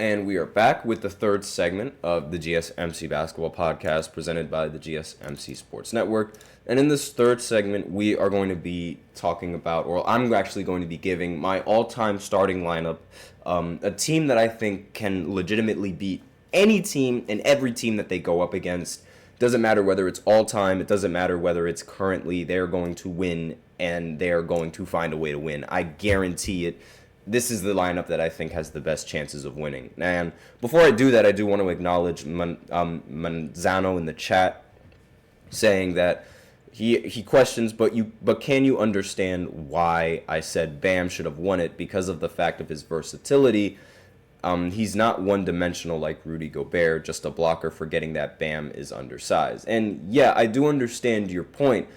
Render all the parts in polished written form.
And we are back with the third segment of the GSMC Basketball Podcast presented by the GSMC Sports Network. And in this third segment, we are going to be talking about, or I'm actually going to be giving my all-time starting lineup, a team that I think can legitimately beat any team and every team that they go up against. Doesn't matter whether it's all-time, it doesn't matter whether it's currently, they're going to win and they're going to find a way to win. I guarantee it. This is the lineup that I think has the best chances of winning. And before I do that, I do want to acknowledge Manzano in the chat saying that he questions, but can you understand why I said Bam should have won it? Because of the fact of his versatility. He's not one-dimensional like Rudy Gobert, just a blocker, forgetting that Bam is undersized. And yeah, I do understand your point.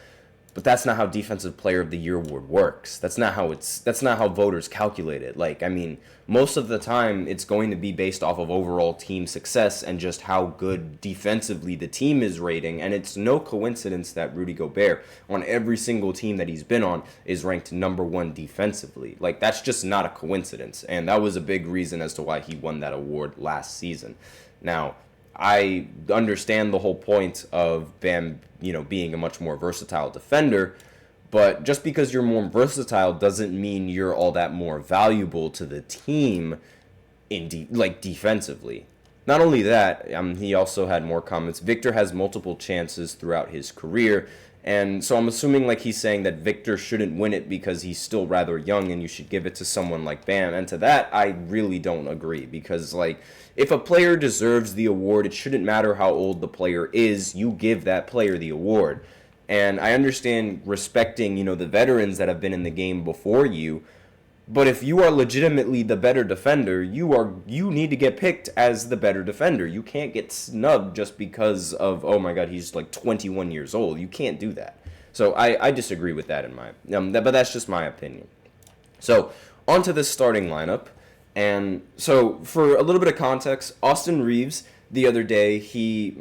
But that's not how Defensive Player of the Year award works. That's not how voters calculate it. Like, I mean, most of the time it's going to be based off of overall team success and just how good defensively the team is rating. And it's no coincidence that Rudy Gobert, on every single team that he's been on, is ranked number one defensively. Like, that's just not a coincidence. And that was a big reason as to why he won that award last season. Now, I understand the whole point of Bam, being a much more versatile defender, but just because you're more versatile doesn't mean you're all that more valuable to the team defensively. Not only that, he also had more comments. Victor has multiple chances throughout his career, and so I'm assuming he's saying that Victor shouldn't win it because he's still rather young and you should give it to someone like Bam. And to that, I really don't agree because, if a player deserves the award, it shouldn't matter how old the player is. You give that player the award. And I understand respecting, the veterans that have been in the game before you. But if you are legitimately the better defender, you need to get picked as the better defender. You can't get snubbed just because of, oh my God, he's 21 years old. You can't do that. So I disagree with that but that's just my opinion. So on to this starting lineup. And so for a little bit of context, Austin Reaves the other day, 2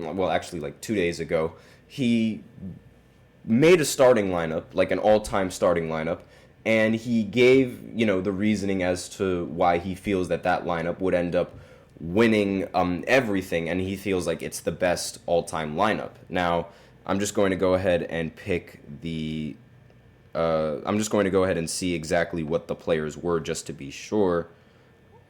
days ago, he made a starting lineup, an all-time starting lineup. And he gave, the reasoning as to why he feels that lineup would end up winning everything, and he feels like it's the best all-time lineup. Now, I'm just going to go ahead and see exactly what the players were just to be sure.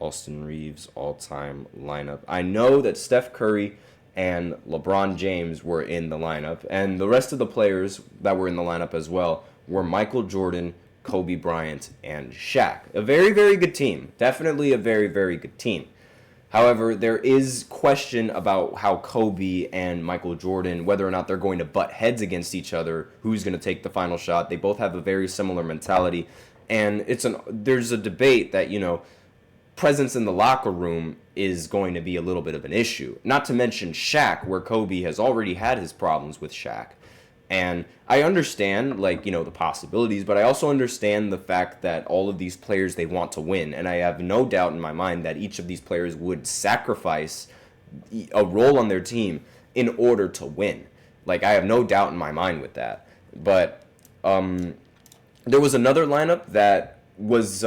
Austin Reaves all-time lineup. I know that Steph Curry and LeBron James were in the lineup, and the rest of the players that were in the lineup as well were Michael Jordan, Kobe Bryant, and Shaq. A very, very good team. Definitely a very, very good team. However, there is question about how Kobe and Michael Jordan, whether or not they're going to butt heads against each other, who's going to take the final shot. They both have a very similar mentality. And there's a debate that, presence in the locker room is going to be a little bit of an issue. Not to mention Shaq, where Kobe has already had his problems with Shaq. And I understand, the possibilities, but I also understand the fact that all of these players, they want to win. And I have no doubt in my mind that each of these players would sacrifice a role on their team in order to win. I have no doubt in my mind with that. But there was another lineup that was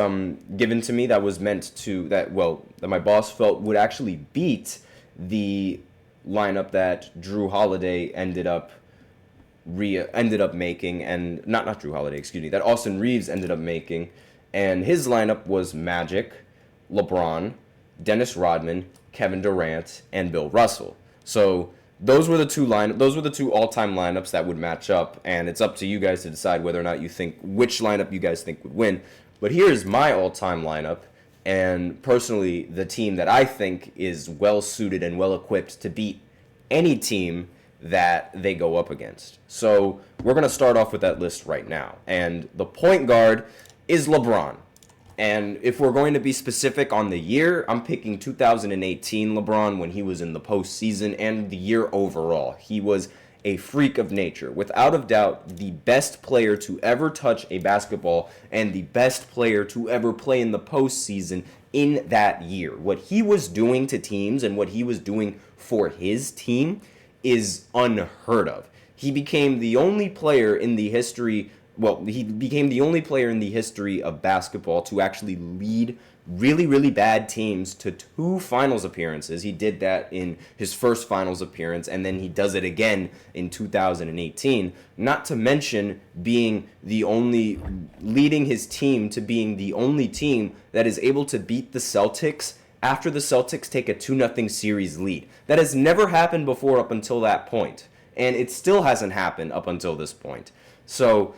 given to me that was that my boss felt would actually beat the lineup that Drew Holiday ended up making, and not Drew Holiday, that Austin Reaves ended up making, and his lineup was Magic, LeBron, Dennis Rodman, Kevin Durant, and Bill Russell. So those were the two all-time lineups that would match up, and it's up to you guys to decide whether or not which lineup you guys think would win. But here's my all-time lineup, and personally, the team that I think is well-suited and well-equipped to beat any team that they go up against. So we're going to start off with that list right now. And the point guard is LeBron. And if we're going to be specific on the year, I'm picking 2018 LeBron when he was in the postseason and the year overall. He was a freak of nature. Without a doubt, the best player to ever touch a basketball and the best player to ever play in the postseason in that year. What he was doing to teams and what he was doing for his team is unheard of. He became the only player in the history he became the only player in the history of basketball to actually lead really, really bad teams to 2 finals appearances. He did that in his first finals appearance, and then he does it again in 2018. Not to mention leading his team to being the only team that is able to beat the Celtics after the Celtics take a 2-0 series lead. That has never happened before up until that point, and it still hasn't happened up until this point. So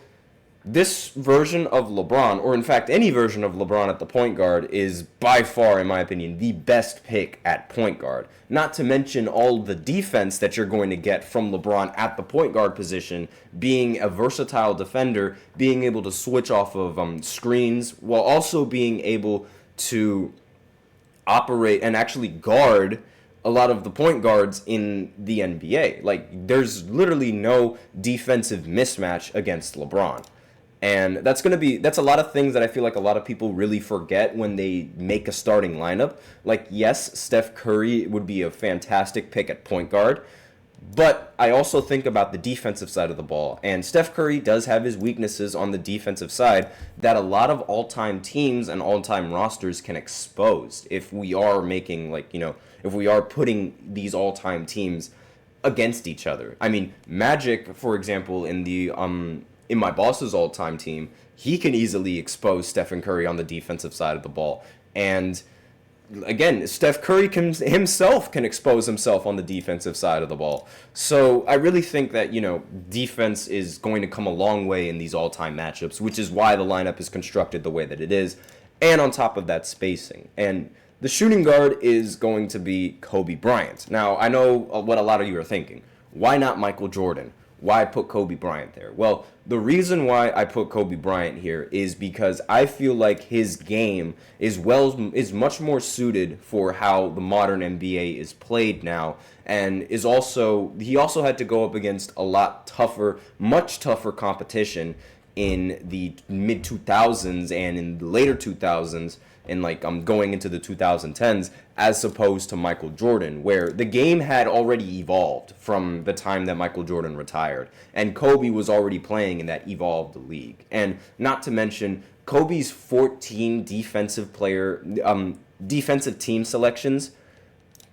this version of LeBron, or in fact any version of LeBron at the point guard, is by far, in my opinion, the best pick at point guard. Not to mention all the defense that you're going to get from LeBron at the point guard position, being a versatile defender, being able to switch off of screens, while also being able to operate and actually guard a lot of the point guards in the NBA. Like, there's literally no defensive mismatch against LeBron. And that's a lot of things that I feel like a lot of people really forget when they make a starting lineup. Like, yes, Steph Curry would be a fantastic pick at point guard, but I also think about the defensive side of the ball. And Steph Curry does have his weaknesses on the defensive side that a lot of all-time teams and all-time rosters can expose if we are making, if we are putting these all-time teams against each other. I mean, Magic, for example, in my boss's all-time team, he can easily expose Stephen Curry on the defensive side of the ball. And again, Steph Curry himself can expose himself on the defensive side of the ball. So I really think that, defense is going to come a long way in these all-time matchups, which is why the lineup is constructed the way that it is. And on top of that, spacing. And the shooting guard is going to be Kobe Bryant. Now, I know what a lot of you are thinking. Why not Michael Jordan? Why put Kobe Bryant there? Well, the reason why I put Kobe Bryant here is because I feel like his game is much more suited for how the modern NBA is played now, and he also had to go up against a much tougher competition in the mid 2000s and in the later 2000s, and going into the 2010s, as opposed to Michael Jordan, where the game had already evolved from the time that Michael Jordan retired, and Kobe was already playing in that evolved league. And not to mention, Kobe's 14 defensive team selections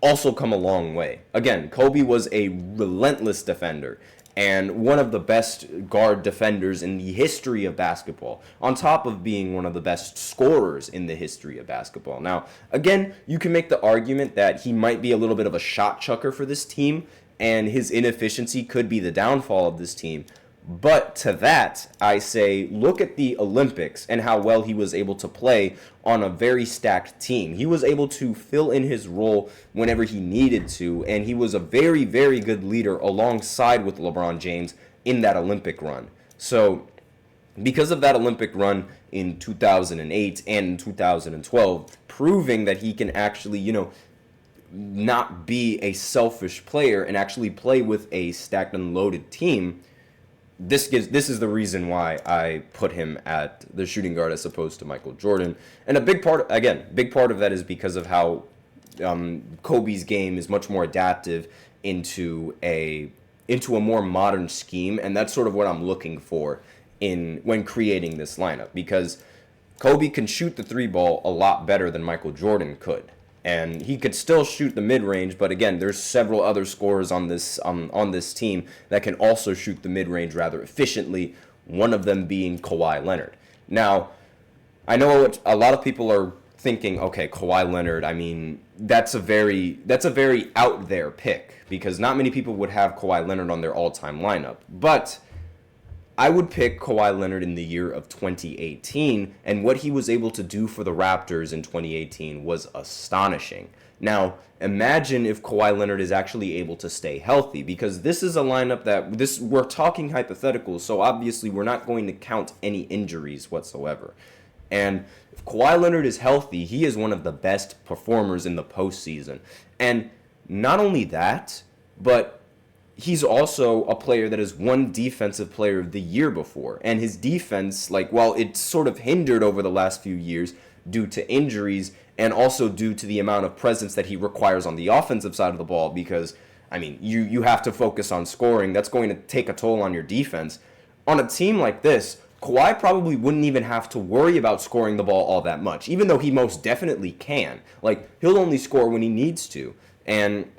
also come a long way. Again, Kobe was a relentless defender and one of the best guard defenders in the history of basketball, on top of being one of the best scorers in the history of basketball. Now, again, you can make the argument that he might be a little bit of a shot chucker for this team, and his inefficiency could be the downfall of this team. But to that, I say, look at the Olympics and how well he was able to play on a very stacked team. He was able to fill in his role whenever he needed to, and he was a very, very good leader alongside with LeBron James in that Olympic run. So, because of that Olympic run in 2008 and in 2012, proving that he can actually, not be a selfish player and actually play with a stacked and loaded team, this is the reason why I put him at the shooting guard as opposed to Michael Jordan. And a big part of that is because of how Kobe's game is much more adaptive into a more modern scheme, and that's sort of what I'm looking for when creating this lineup, because Kobe can shoot the 3-ball a lot better than Michael Jordan could. And he could still shoot the mid-range, but again, there's several other scorers on this team that can also shoot the mid-range rather efficiently, one of them being Kawhi Leonard. Now, I know a lot of people are thinking, okay, Kawhi Leonard, I mean, that's a very out there pick, because not many people would have Kawhi Leonard on their all-time lineup. But I would pick Kawhi Leonard in the year of 2018, and what he was able to do for the Raptors in 2018 was astonishing. Now, imagine if Kawhi Leonard is actually able to stay healthy, because this is a lineup we're talking hypotheticals, so obviously we're not going to count any injuries whatsoever. And if Kawhi Leonard is healthy, he is one of the best performers in the postseason. And not only that, but he's also a player that has won Defensive Player of the Year before. And his defense, while it's sort of hindered over the last few years due to injuries and also due to the amount of presence that he requires on the offensive side of the ball, because, I mean, you have to focus on scoring. That's going to take a toll on your defense. On a team like this, Kawhi probably wouldn't even have to worry about scoring the ball all that much, even though he most definitely can. Like, he'll only score when he needs to. And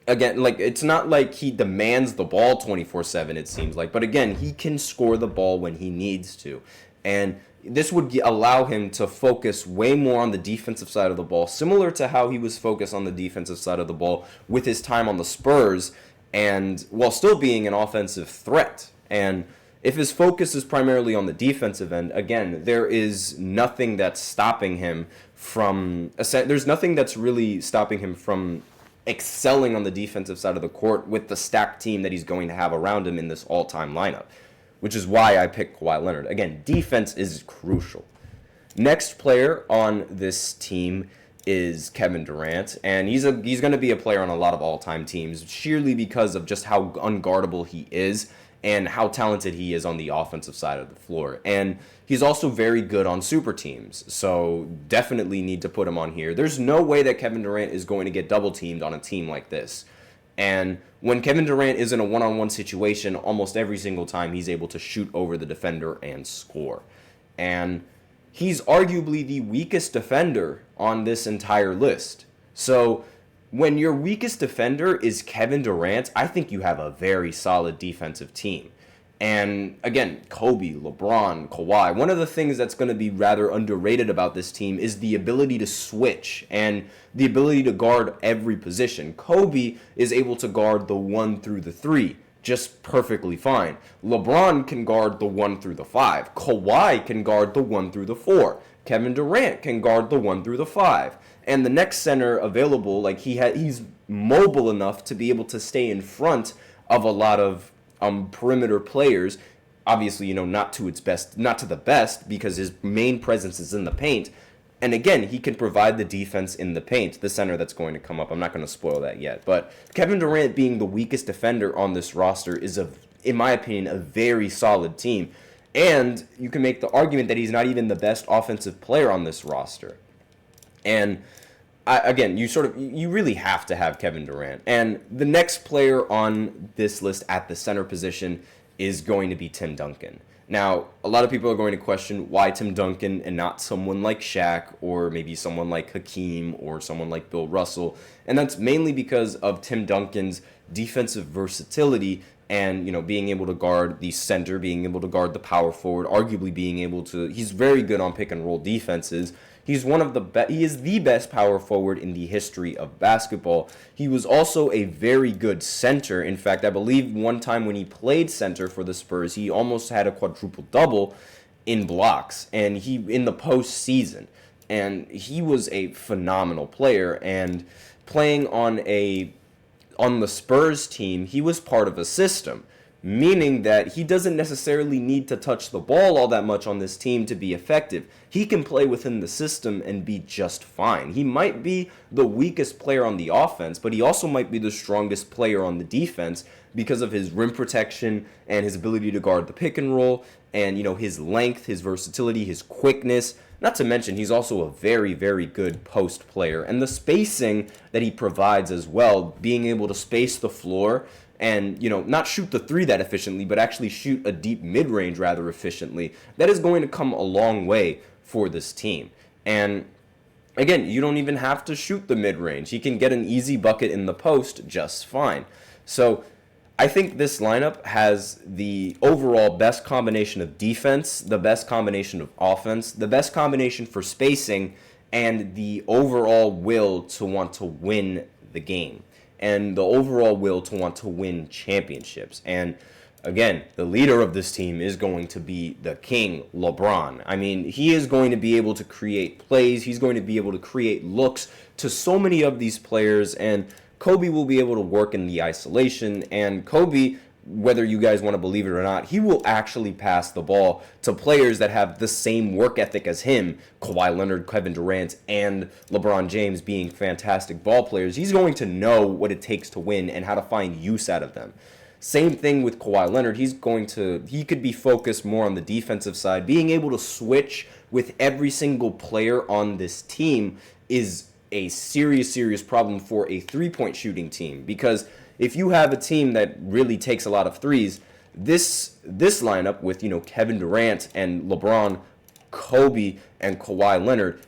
again, like, it's not like he demands the ball 24/7, it seems like. But again, he can score the ball when he needs to. And this would allow him to focus way more on the defensive side of the ball, similar to how he was focused on the defensive side of the ball with his time on the Spurs, and while still being an offensive threat. And if his focus is primarily on the defensive end, again, there is nothing that's stopping him from, there's nothing that's really stopping him from excelling on the defensive side of the court with the stacked team that he's going to have around him in this all-time lineup, which is why I picked Kawhi Leonard. Again, defense is crucial. Next player on this team is Kevin Durant, and he's going to be a player on a lot of all-time teams, sheerly because of just how unguardable he is and how talented he is on the offensive side of the floor. And he's also very good on super teams, so definitely need to put him on here. There's no way that Kevin Durant is going to get double-teamed on a team like this. And when Kevin Durant is in a one-on-one situation, almost every single time he's able to shoot over the defender and score. And he's arguably the weakest defender on this entire list. So when your weakest defender is Kevin Durant, I think you have a very solid defensive team. And again, Kobe, LeBron, Kawhi, one of the things that's going to be rather underrated about this team is the ability to switch and the ability to guard every position. Kobe is able to guard the 1 through the 3 just perfectly fine. LeBron can guard the 1 through the 5. Kawhi can guard the 1 through the 4. Kevin Durant can guard the 1 through the 5. And the next center available, like he's mobile enough to be able to stay in front of a lot of perimeter players. Obviously, not to the best, because his main presence is in the paint. And again, he can provide the defense in the paint, the center that's going to come up. I'm not going to spoil that yet. But Kevin Durant being the weakest defender on this roster is, in my opinion, a very solid team. And you can make the argument that he's not even the best offensive player on this roster. And again, you really have to have Kevin Durant. And the next player on this list at the center position is going to be Tim Duncan. Now, a lot of people are going to question why Tim Duncan and not someone like Shaq or maybe someone like Hakeem or someone like Bill Russell. And that's mainly because of Tim Duncan's defensive versatility and, being able to guard the center, being able to guard the power forward, arguably he's very good on pick and roll defenses. He's he is the best power forward in the history of basketball. He was also a very good center. In fact, I believe one time when he played center for the Spurs, he almost had a quadruple-double in blocks, and in the postseason. And he was a phenomenal player, and playing on the Spurs team, he was part of a system, meaning that he doesn't necessarily need to touch the ball all that much on this team to be effective. He can play within the system and be just fine. He might be the weakest player on the offense, but he also might be the strongest player on the defense because of his rim protection and his ability to guard the pick and roll and, his length, his versatility, his quickness. Not to mention, he's also a very, very good post player. And the spacing that he provides as well, being able to space the floor and, not shoot the 3 that efficiently, but actually shoot a deep mid-range rather efficiently, that is going to come a long way for this team. And again, you don't even have to shoot the mid-range. He can get an easy bucket in the post just fine. So I think this lineup has the overall best combination of defense, the best combination of offense, the best combination for spacing, and the overall will to want to win the game. And the overall will to want to win championships. And again, the leader of this team is going to be the king, LeBron. I mean, he is going to be able to create plays. He's going to be able to create looks to so many of these players. And Kobe will be able to work in the isolation. And Kobe, whether you guys want to believe it or not, he will actually pass the ball to players that have the same work ethic as him. Kawhi Leonard, Kevin Durant, and LeBron James being fantastic ball players. He's going to know what it takes to win and how to find use out of them. Same thing with Kawhi Leonard. He could be focused more on the defensive side. Being able to switch with every single player on this team is a serious, serious problem for a three-point shooting team, because if you have a team that really takes a lot of threes, this lineup with, Kevin Durant and LeBron, Kobe and Kawhi Leonard,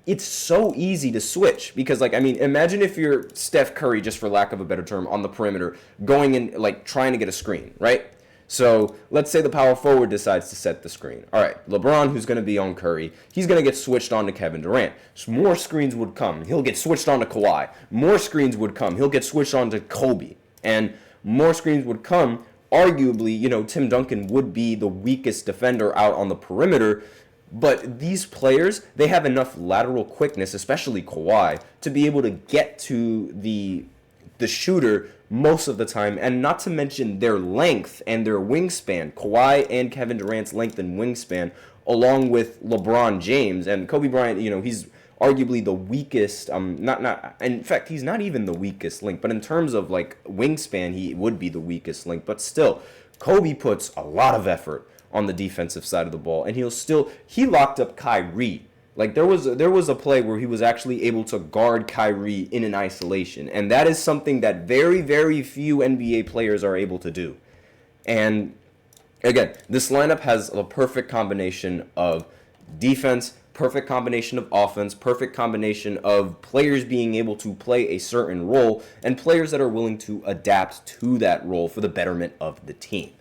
it's so easy to switch because, imagine if you're Steph Curry, just for lack of a better term, on the perimeter, going in, trying to get a screen, right? So let's say the power forward decides to set the screen. All right, LeBron, who's going to be on Curry, he's going to get switched on to Kevin Durant. So more screens would come. He'll get switched on to Kawhi. More screens would come. He'll get switched on to Kobe. And more screens would come. Arguably, Tim Duncan would be the weakest defender out on the perimeter. But these players, they have enough lateral quickness, especially Kawhi, to be able to get to the shooter most of the time, and not to mention their length and their wingspan. Kawhi and Kevin Durant's length and wingspan, along with LeBron James and Kobe Bryant. He's arguably the weakest. In fact, he's not even the weakest link. But in terms of wingspan, he would be the weakest link. But still, Kobe puts a lot of effort on the defensive side of the ball, and he locked up Kyrie. There was a play where he was actually able to guard Kyrie in an isolation, and that is something that very, very few NBA players are able to do. And again, this lineup has a perfect combination of defense, perfect combination of offense, perfect combination of players being able to play a certain role, and players that are willing to adapt to that role for the betterment of the team.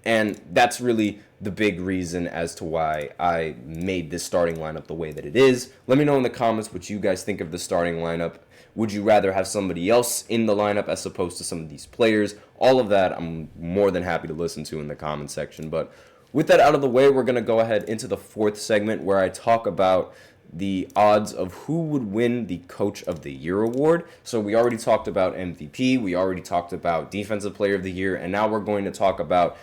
And that's really the big reason as to why I made this starting lineup the way that it is. Let me know in the comments what you guys think of the starting lineup. Would you rather have somebody else in the lineup as opposed to some of these players? All of that I'm more than happy to listen to in the comment section. But with that out of the way, we're going to go ahead into the fourth segment where I talk about the odds of who would win the Coach of the Year award. So we already talked about MVP, we already talked about Defensive Player of the Year, and now we're going to talk about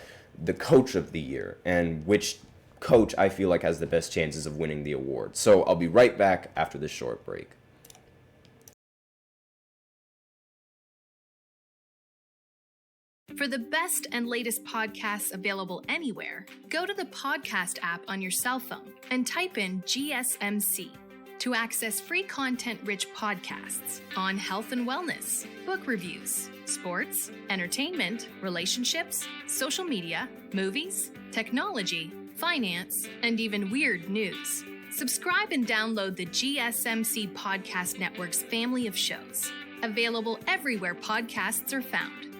the Coach of the Year and which coach I feel like has the best chances of winning the award. So I'll be right back after this short break. For the best and latest podcasts available anywhere, go to the podcast app on your cell phone and type in GSMC to access free content-rich podcasts on health and wellness, book reviews, sports, entertainment, relationships, social media, movies, technology, finance, and even weird news. Subscribe and download the GSMC Podcast Network's family of shows, available everywhere podcasts are found.